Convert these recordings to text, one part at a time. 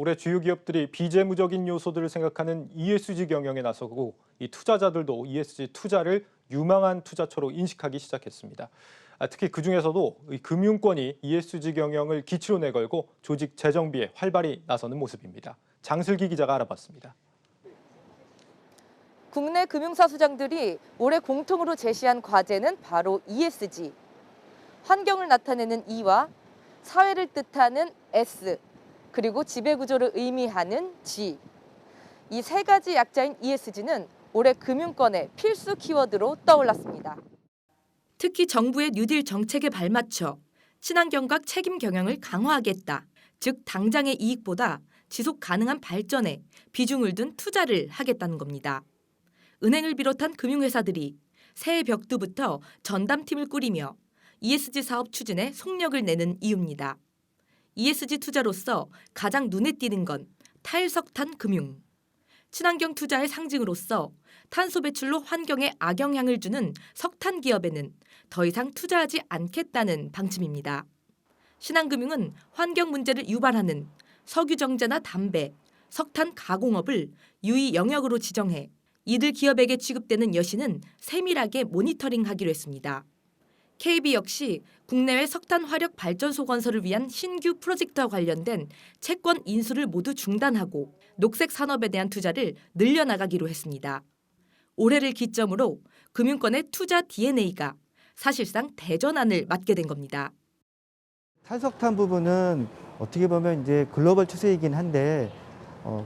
올해 주요 기업들이 비재무적인 요소들을 생각하는 ESG 경영에 나서고 이 투자자들도 ESG 투자를 유망한 투자처로 인식하기 시작했습니다. 특히 그중에서도 이 금융권이 ESG 경영을 기치로 내걸고 조직 재정비에 활발히 나서는 모습입니다. 장슬기 기자가 알아봤습니다. 국내 금융사 수장들이 올해 공통으로 제시한 과제는 바로 ESG. 환경을 나타내는 E와 사회를 뜻하는 S, 그리고 지배구조를 의미하는 G. 이 세 가지 약자인 ESG는 올해 금융권의 필수 키워드로 떠올랐습니다. 특히 정부의 뉴딜 정책에 발맞춰 친환경과 책임 경영을 강화하겠다. 즉 당장의 이익보다 지속 가능한 발전에 비중을 둔 투자를 하겠다는 겁니다. 은행을 비롯한 금융회사들이 새해 벽두부터 전담팀을 꾸리며 ESG 사업 추진에 속력을 내는 이유입니다. ESG 투자로서 가장 눈에 띄는 건 탈석탄 금융. 친환경 투자의 상징으로서 탄소 배출로 환경에 악영향을 주는 석탄 기업에는 더 이상 투자하지 않겠다는 방침입니다. 신한금융은 환경 문제를 유발하는 석유 정제나 담배, 석탄 가공업을 유의 영역으로 지정해 이들 기업에게 취급되는 여신은 세밀하게 모니터링하기로 했습니다. KB 역시 국내외 석탄 화력 발전소 건설을 위한 신규 프로젝트와 관련된 채권 인수를 모두 중단하고 녹색 산업에 대한 투자를 늘려나가기로 했습니다. 올해를 기점으로 금융권의 투자 DNA가 사실상 대전환을 맞게 된 겁니다. 탈석탄 부분은 어떻게 보면 이제 글로벌 추세이긴 한데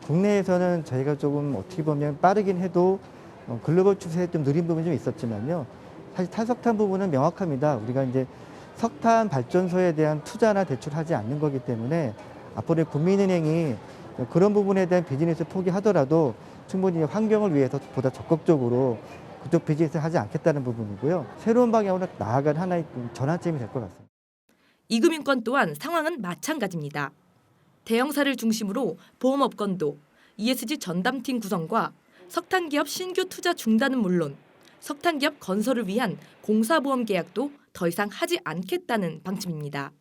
국내에서는 저희가 조금 어떻게 보면 빠르긴 해도 글로벌 추세에 좀 느린 부분이 좀 있었지만요. 사실 탈석탄 부분은 명확합니다. 우리가 이제 석탄 발전소에 대한 투자나 대출하지 않는 거기 때문에 앞으로 국민은행이 그런 부분에 대한 비즈니스 포기하더라도 충분히 환경을 위해서 보다 적극적으로 그쪽 비즈니스를 하지 않겠다는 부분이고요. 새로운 방향으로 나아갈 하나의 전환점이 될 것 같습니다. 이금융권 또한 상황은 마찬가지입니다. 대형사를 중심으로 보험업권도 ESG 전담팀 구성과 석탄기업 신규 투자 중단은 물론 석탄기업 건설을 위한 공사보험 계약도 더 이상 하지 않겠다는 방침입니다.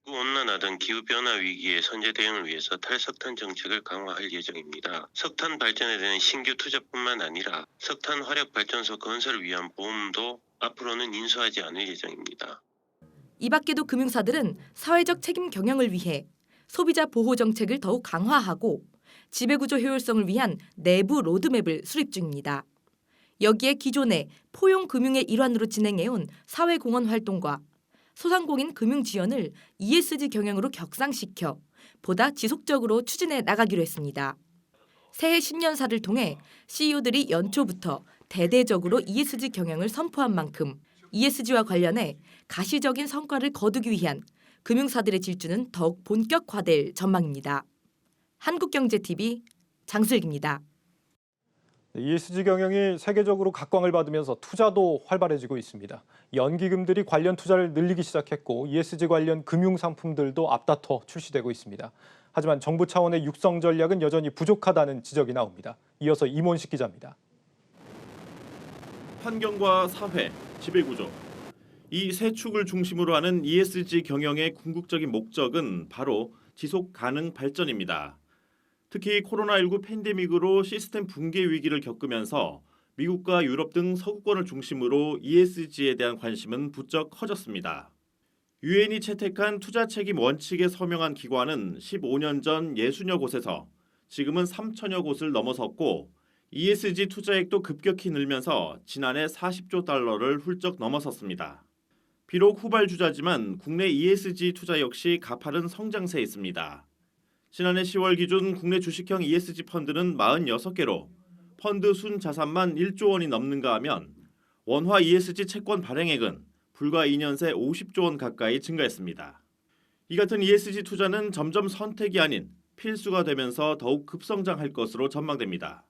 온난화등 기후변화 위기의 선제 대응을 위해서 탈석탄 정책을 강화할 예정입니다. 석탄 발전에 대한 신규 투자뿐만 아니라 석탄 화력 발전소 건설을 위한 보험도 앞으로는 인수하지 않을 예정입니다. 이 밖에도 금융사들은 사회적 책임 경영을 위해 소비자 보호 정책을 더욱 강화하고 지배구조 효율성을 위한 내부 로드맵을 수립 중입니다. 여기에 기존의 포용 금융의 일환으로 진행해온 사회공헌 활동과 소상공인 금융 지원을 ESG 경영으로 격상시켜 보다 지속적으로 추진해 나가기로 했습니다. 새해 신년사를 통해 CEO들이 연초부터 대대적으로 ESG 경영을 선포한 만큼 ESG와 관련해 가시적인 성과를 거두기 위한 금융사들의 질주는 더욱 본격화될 전망입니다. 한국경제TV 장슬기입니다. ESG 경영이 세계적으로 각광을 받으면서 투자도 활발해지고 있습니다. 연기금들이 관련 투자를 늘리기 시작했고 ESG 관련 금융 상품들도 앞다퉈 출시되고 있습니다. 하지만 정부 차원의 육성 전략은 여전히 부족하다는 지적이 나옵니다. 이어서 임원식 기자입니다. 환경과 사회, 지배구조. 이 세 축을 중심으로 하는 ESG 경영의 궁극적인 목적은 바로 지속 가능 발전입니다. 특히 코로나19 팬데믹으로 시스템 붕괴 위기를 겪으면서 미국과 유럽 등 서구권을 중심으로 ESG에 대한 관심은 부쩍 커졌습니다. 유엔이 채택한 투자 책임 원칙에 서명한 기관은 15년 전 60여 곳에서 지금은 3천여 곳을 넘어섰고 ESG 투자액도 급격히 늘면서 지난해 40조 달러를 훌쩍 넘어섰습니다. 비록 후발주자지만 국내 ESG 투자 역시 가파른 성장세에 있습니다. 지난해 10월 기준 국내 주식형 ESG 펀드는 46개로 펀드 순자산만 1조 원이 넘는가 하면 원화 ESG 채권 발행액은 불과 2년 새 50조 원 가까이 증가했습니다. 이 같은 ESG 투자는 점점 선택이 아닌 필수가 되면서 더욱 급성장할 것으로 전망됩니다.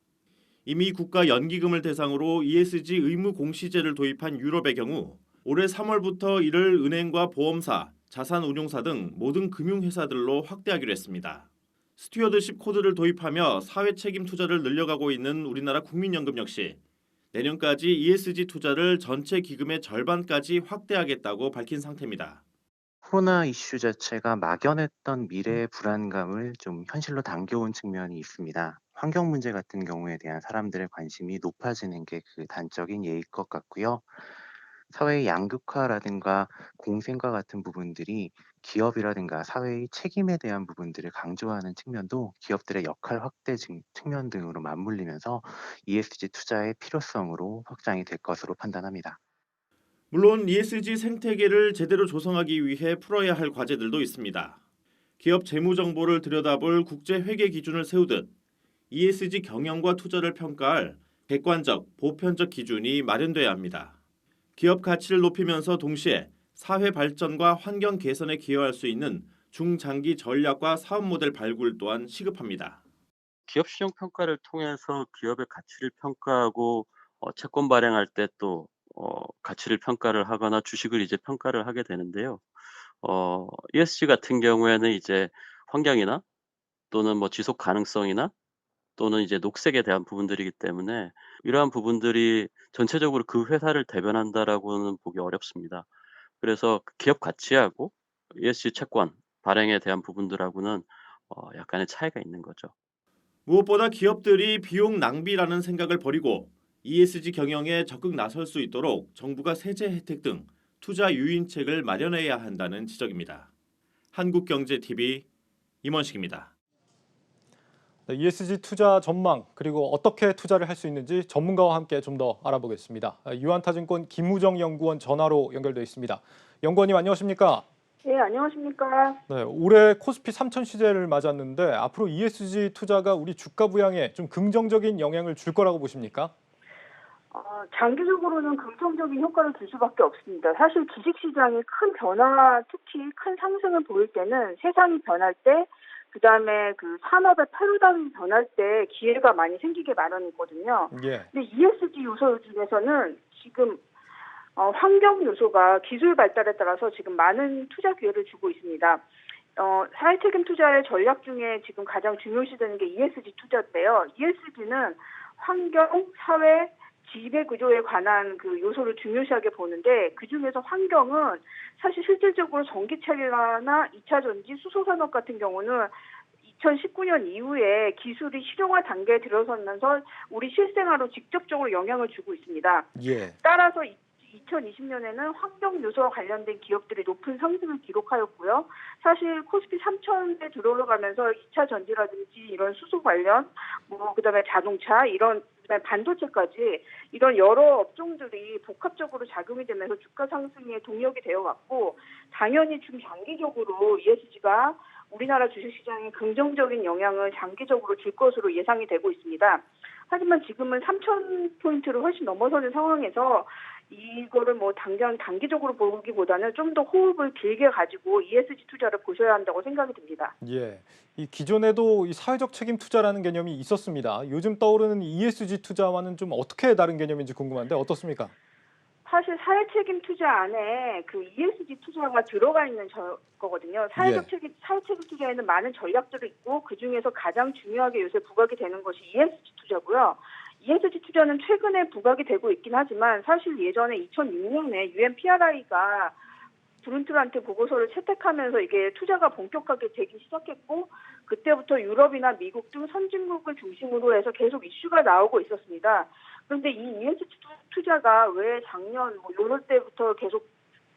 이미 국가 연기금을 대상으로 ESG 의무 공시제를 도입한 유럽의 경우 올해 3월부터 이를 은행과 보험사, 자산운용사 등 모든 금융회사들로 확대하기로 했습니다. 스튜어드십 코드를 도입하며 사회 책임 투자를 늘려가고 있는 우리나라 국민연금 역시 내년까지 ESG 투자를 전체 기금의 절반까지 확대하겠다고 밝힌 상태입니다. 코로나 이슈 자체가 막연했던 미래의 불안감을 좀 현실로 당겨온 측면이 있습니다. 환경 문제 같은 경우에 대한 사람들의 관심이 높아지는 게 그 단적인 예일 것 같고요. 사회의 양극화라든가 공생과 같은 부분들이 기업이라든가 사회의 책임에 대한 부분들을 강조하는 측면도 기업들의 역할 확대 측면 등으로 맞물리면서 ESG 투자의 필요성으로 확장이 될 것으로 판단합니다. 물론 ESG 생태계를 제대로 조성하기 위해 풀어야 할 과제들도 있습니다. 기업 재무 정보를 들여다볼 국제 회계 기준을 세우듯 ESG 경영과 투자를 평가할 객관적, 보편적 기준이 마련돼야 합니다. 기업 가치를 높이면서 동시에 사회 발전과 환경 개선에 기여할 수 있는 중장기 전략과 사업 모델 발굴 또한 시급합니다. 기업 신용 평가를 통해서 기업의 가치를 평가하고 채권 발행할 때 또 가치를 평가를 하거나 주식을 이제 평가를 하게 되는데요. ESG 같은 경우에는 이제 환경이나 또는 뭐 지속 가능성이나 또는 이제 녹색에 대한 부분들이기 때문에 이러한 부분들이 전체적으로 그 회사를 대변한다라고는 보기 어렵습니다. 그래서 그 기업 가치하고 ESG 채권 발행에 대한 부분들하고는 약간의 차이가 있는 거죠. 무엇보다 기업들이 비용 낭비라는 생각을 버리고 ESG 경영에 적극 나설 수 있도록 정부가 세제 혜택 등 투자 유인책을 마련해야 한다는 지적입니다. 한국경제TV 임원식입니다. 네, ESG 투자 전망 그리고 어떻게 투자를 할 수 있는지 전문가와 함께 좀 더 알아보겠습니다. 유한타증권 김우정 연구원 전화로 연결돼 있습니다. 연구원님 안녕하십니까? 네, 안녕하십니까. 네, 올해 코스피 3000 시제를 맞았는데 앞으로 ESG 투자가 우리 주가 부양에 좀 긍정적인 영향을 줄 거라고 보십니까? 장기적으로는 긍정적인 효과를 줄 수밖에 없습니다. 사실 주식시장이 큰 변화, 특히 큰 상승을 보일 때는 세상이 변할 때, 그다음에 그 산업의 패러다임이 변할 때 기회가 많이 생기게 마련이거든요. 예. 근데 ESG 요소 중에서는 지금 환경 요소가 기술 발달에 따라서 지금 많은 투자 기회를 주고 있습니다. 사회책임 투자의 전략 중에 지금 가장 중요시되는 게 ESG 투자인데요. ESG는 환경, 사회, 지배 구조에 관한 그 요소를 중요시하게 보는데 그 중에서 환경은 사실 실질적으로 전기차나 2차 전지, 수소산업 같은 경우는 2019년 이후에 기술이 실용화 단계에 들어서면서 우리 실생활로 직접적으로 영향을 주고 있습니다. 예. 따라서 2020년에는 환경 요소와 관련된 기업들이 높은 상승을 기록하였고요. 사실 코스피 3000에 들어가면서 2차 전지라든지 이런 수소 관련, 그다음에 자동차 이런 그다음에 반도체까지 이런 여러 업종들이 복합적으로 작용이 되면서 주가 상승에 동력이 되어왔고 당연히 중장기적으로 ESG가 우리나라 주식시장에 긍정적인 영향을 장기적으로 줄 것으로 예상이 되고 있습니다. 하지만 지금은 3,000포인트를 훨씬 넘어서는 상황에서 이거를 당장 단기적으로 보기보다는 좀 더 호흡을 길게 가지고 ESG 투자를 보셔야 한다고 생각이 듭니다. 예. 이 기존에도 이 사회적 책임 투자라는 개념이 있었습니다. 요즘 떠오르는 ESG 투자와는 좀 어떻게 다른 개념인지 궁금한데 어떻습니까? 사실 사회책임 투자 안에 그 ESG 투자가 들어가 있는 거거든요. 사회책 책임 투자에는 많은 전략들이 있고 그 중에서 가장 중요하게 요새 부각이 되는 것이 ESG 투자고요. ESG 투자는 최근에 부각이 되고 있긴 하지만 사실 예전에 2006년에 UNPRI가 브룬트한테 보고서를 채택하면서 이게 투자가 본격화하게 되기 시작했고 그때부터 유럽이나 미국 등 선진국을 중심으로 해서 계속 이슈가 나오고 있었습니다. 그런데 이 ESG 투자가 왜 작년 이럴 때부터 계속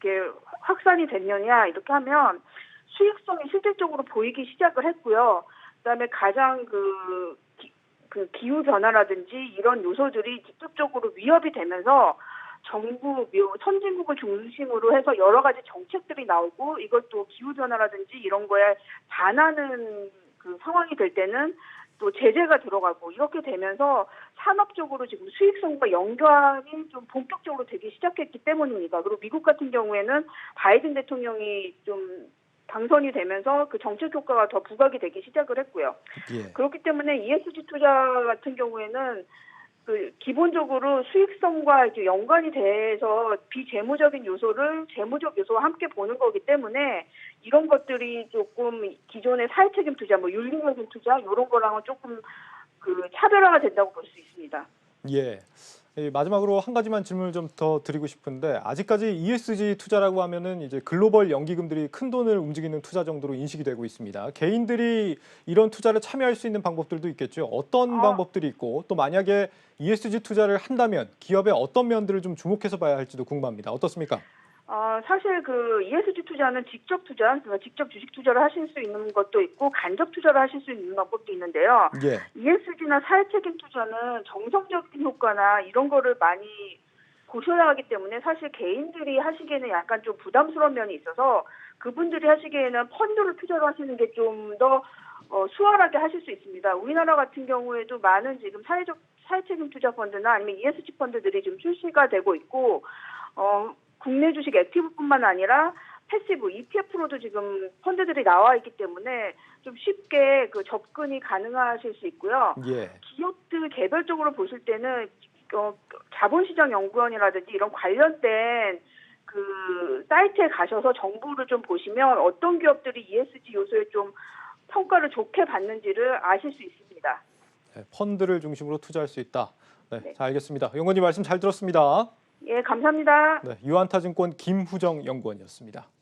이렇게 확산이 됐느냐 이렇게 하면 수익성이 실질적으로 보이기 시작을 했고요. 그다음에 가장 그 기후 변화라든지 이런 요소들이 직접적으로 위협이 되면서 정부, 선진국을 중심으로 해서 여러 가지 정책들이 나오고 이것도 기후 변화라든지 이런 거에 반하는 그 상황이 될 때는 또 제재가 들어가고 이렇게 되면서 산업적으로 지금 수익성과 연관이 좀 본격적으로 되기 시작했기 때문입니다. 그리고 미국 같은 경우에는 바이든 대통령이 좀 당선이 되면서 그 정책 효과가 더 부각이 되기 시작을 했고요. 예. 그렇기 때문에 ESG 투자 같은 경우에는 그 기본적으로 수익성과 이제 연관이 돼서 비재무적인 요소를 재무적 요소와 함께 보는 거기 때문에 이런 것들이 조금 기존의 사회책임 투자, 윤리적인 투자 이런 거랑은 조금 그 차별화가 된다고 볼 수 있습니다. 예. 마지막으로 한 가지만 질문을 좀 더 드리고 싶은데 아직까지 ESG 투자라고 하면은 이제 글로벌 연기금들이 큰 돈을 움직이는 투자 정도로 인식이 되고 있습니다. 개인들이 이런 투자를 참여할 수 있는 방법들도 있겠죠. 어떤 방법들이 있고 또 만약에 ESG 투자를 한다면 기업의 어떤 면들을 좀 주목해서 봐야 할지도 궁금합니다. 어떻습니까? 사실 그 ESG 투자는 직접 투자, 그러니까 직접 주식 투자를 하실 수 있는 것도 있고 간접 투자를 하실 수 있는 방법도 있는데요. 예. ESG나 사회책임 투자는 정성적인 효과나 이런 거를 많이 보셔야 하기 때문에 사실 개인들이 하시기에는 약간 좀 부담스러운 면이 있어서 그분들이 하시기에는 펀드를 투자를 하시는 게 좀 더 수월하게 하실 수 있습니다. 우리나라 같은 경우에도 많은 지금 사회책임 투자 펀드나 아니면 ESG 펀드들이 좀 출시가 되고 있고 국내 주식 액티브뿐만 아니라 패시브 ETF로도 지금 펀드들이 나와 있기 때문에 좀 쉽게 그 접근이 가능하실 수 있고요. 예. 기업들 개별적으로 보실 때는 자본시장연구원이라든지 이런 관련된 그 사이트에 가셔서 정보를 좀 보시면 어떤 기업들이 ESG 요소에 좀 평가를 좋게 받는지를 아실 수 있습니다. 네, 펀드를 중심으로 투자할 수 있다. 네, 네. 잘 알겠습니다. 연구원님 말씀 잘 들었습니다. 예, 감사합니다. 네, 유한타증권 김후정 연구원이었습니다.